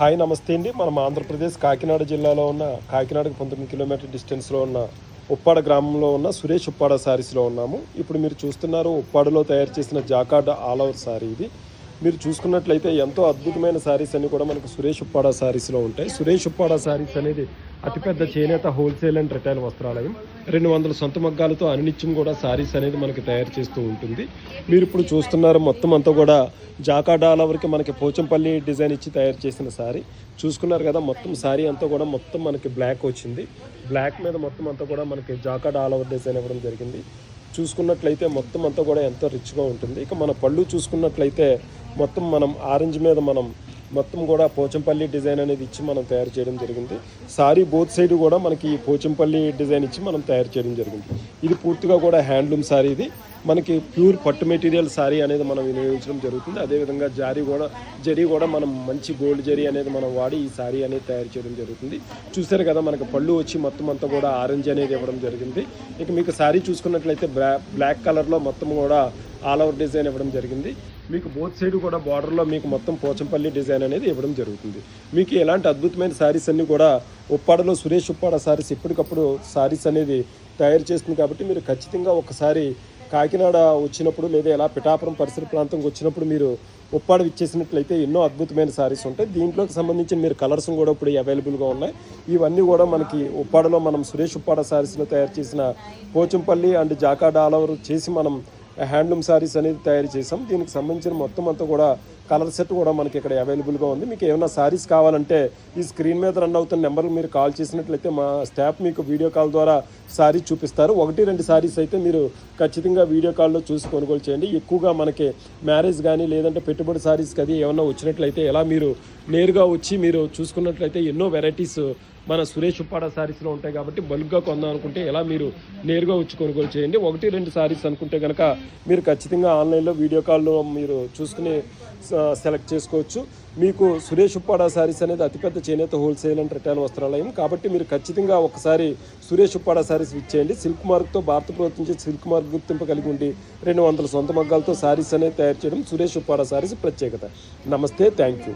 Hi నమస్తే అండి. మనం ఆంధ్రప్రదేశ్ కాకినాడ జిల్లాలో ఉన్న కాకినాడకు 19 కిలోమీటర్ డిస్టెన్స్లో ఉన్న ఉప్పాడ గ్రామంలో ఉన్న సురేష్ ఉప్పాడ సారీస్లో ఉన్నాము. ఇప్పుడు మీరు చూస్తున్నారు ఉప్పాడలో తయారు చేసిన జాకార్డ్ ఆల్ ఓవర్ సారీ ఇది. మీరు చూసుకున్నట్లయితే ఎంతో అద్భుతమైన సారీస్ అన్ని కూడా మనకు సురేష్ ఉప్పాడ సారీస్లో ఉంటాయి. సురేష్ ఉప్పాడ సారీస్ అనేది అతిపెద్ద చేనేత హోల్సేల్ అండ్ రిటైల్ వస్త్రాలయం. 200 సొంత మగ్గాలతో అనినిత్యం కూడా సారీస్ అనేది మనకి తయారు చేస్తూ ఉంటుంది. మీరు ఇప్పుడు చూస్తున్నారు మొత్తం అంతా కూడా జాకార్డ్ ఆల్ ఓవర్కి మనకి పోచంపల్లి డిజైన్ ఇచ్చి తయారు చేసిన సారీ చూసుకున్నారు కదా. మొత్తం సారీ అంతా కూడా మొత్తం మనకి బ్లాక్ వచ్చింది. బ్లాక్ మీద మొత్తం అంతా కూడా మనకి జాకార్డ్ ఆల్ ఓవర్ డిజైన్ ఇవ్వడం జరిగింది. చూసుకున్నట్లయితే మొత్తం అంతా కూడా ఎంతో రిచ్గా ఉంటుంది. ఇక మన పళ్ళు చూసుకున్నట్లయితే మొత్తం మనం ఆరెంజ్ మీద మనం మొత్తం కూడా పోచంపల్లి డిజైన్ అనేది ఇచ్చి మనం తయారు చేయడం జరిగింది. సారీ బోత్ సైడ్ కూడా మనకి పోచంపల్లి డిజైన్ ఇచ్చి మనం తయారు చేయడం జరిగింది. ఇది పూర్తిగా కూడా హ్యాండ్లూమ్ సారీ. ఇది మనకి ప్యూర్ పట్టు మెటీరియల్ సారీ అనేది మనం వినియోగించడం జరుగుతుంది. అదేవిధంగా జరీ కూడా మనం మంచి గోల్డ్ జరీ అనేది మనం వాడి ఈ సారీ అనేది తయారు చేయడం జరుగుతుంది. చూసారు కదా మనకి పళ్ళు వచ్చి మొత్తం అంతా కూడా ఆరెంజ్ అనేది ఇవ్వడం జరిగింది. ఇక మీకు సారీ చూసుకున్నట్లయితే బ్లాక్ కలర్లో మొత్తం కూడా ఆల్ ఓవర్ డిజైన్ ఇవ్వడం జరిగింది. మీకు బోత్ సైడ్ కూడా బార్డర్లో మీకు మొత్తం పోచంపల్లి డిజైన్ అనేది ఇవ్వడం జరుగుతుంది. మీకు ఎలాంటి అద్భుతమైన సారీస్ అన్నీ కూడా ఉప్పాడలో సురేష్ ఉప్పాడ సారీస్ ఎప్పటికప్పుడు సారీస్ అనేది తయారు చేస్తుంది. కాబట్టి మీరు ఖచ్చితంగా ఒకసారి కాకినాడ వచ్చినప్పుడు లేదా ఇలా పిఠాపురం పరిసర ప్రాంతంకి వచ్చినప్పుడు మీరు ఉప్పాడ ఇచ్చేసినట్లయితే ఎన్నో అద్భుతమైన సారీస్ ఉంటాయి. దీంట్లోకి సంబంధించిన మీరు కలర్స్ కూడా ఇప్పుడు అవైలబుల్గా ఉన్నాయి. ఇవన్నీ కూడా మనకి ఉప్పాడలో మనం సురేష్ ఉప్పాడ సారీస్లో తయారు చేసిన Pochampally and jacquard all over చేసి మనం హ్యాండ్లూమ్ సారీస్ అనేది తయారు చేసాం. దీనికి సంబంధించిన మొత్తం అంతా కూడా కలర్ సెట్ కూడా మనకి ఇక్కడ అవైలబుల్గా ఉంది. మీకు ఏమైనా సారీస్ కావాలంటే ఈ స్క్రీన్ మీద రన్ అవుతున్న నెంబర్కి మీరు కాల్ చేసినట్లయితే మా స్టాఫ్ మీకు వీడియో కాల్ ద్వారా సారీ చూపిస్తారు. 1-2 సారీస్ అయితే మీరు ఖచ్చితంగా వీడియో కాల్లో చూసి కొనుగోలు చేయండి. ఎక్కువగా మనకి మ్యారేజ్ కానీ లేదంటే పెట్టుబడి సారీస్కి అది ఏమన్నా వచ్చినట్లయితే ఎలా మీరు నేరుగా వచ్చి మీరు చూసుకున్నట్లయితే ఎన్నో వెరైటీస్ మన సురేష్ ఉప్పాడ సారీస్లో ఉంటాయి. కాబట్టి బల్క్గా కొందాం అనుకుంటే ఎలా మీరు నేరుగా వచ్చి కొనుగోలు చేయండి. 1-2 సారీస్ అనుకుంటే కనుక మీరు ఖచ్చితంగా ఆన్లైన్లో వీడియో కాల్లో మీరు చూసుకుని సెలెక్ట్ చేసుకోవచ్చు. మీకు సురేష్ ఉప్పాడ సారీస్ అనేది అతిపెద్ద చేనేత హోల్సేల్ అండ్ రిటైల్ వస్త్రాలయం. కాబట్టి మీరు ఖచ్చితంగా ఒకసారి సురేష్ ఉప్పాడ సారీస్ ఇచ్చేయండి. సిల్క్ మార్క్తో భారత ప్రభుత్వం నుంచి సిల్క్ మార్క్ గుర్తింపు కలిగి ఉండి 200 సొంత మగ్గాలతో సారీస్ అనేది తయారు చేయడం సురేష్ ఉప్పాడ సారీస్ ప్రత్యేకత. నమస్తే, థ్యాంక్ యూ.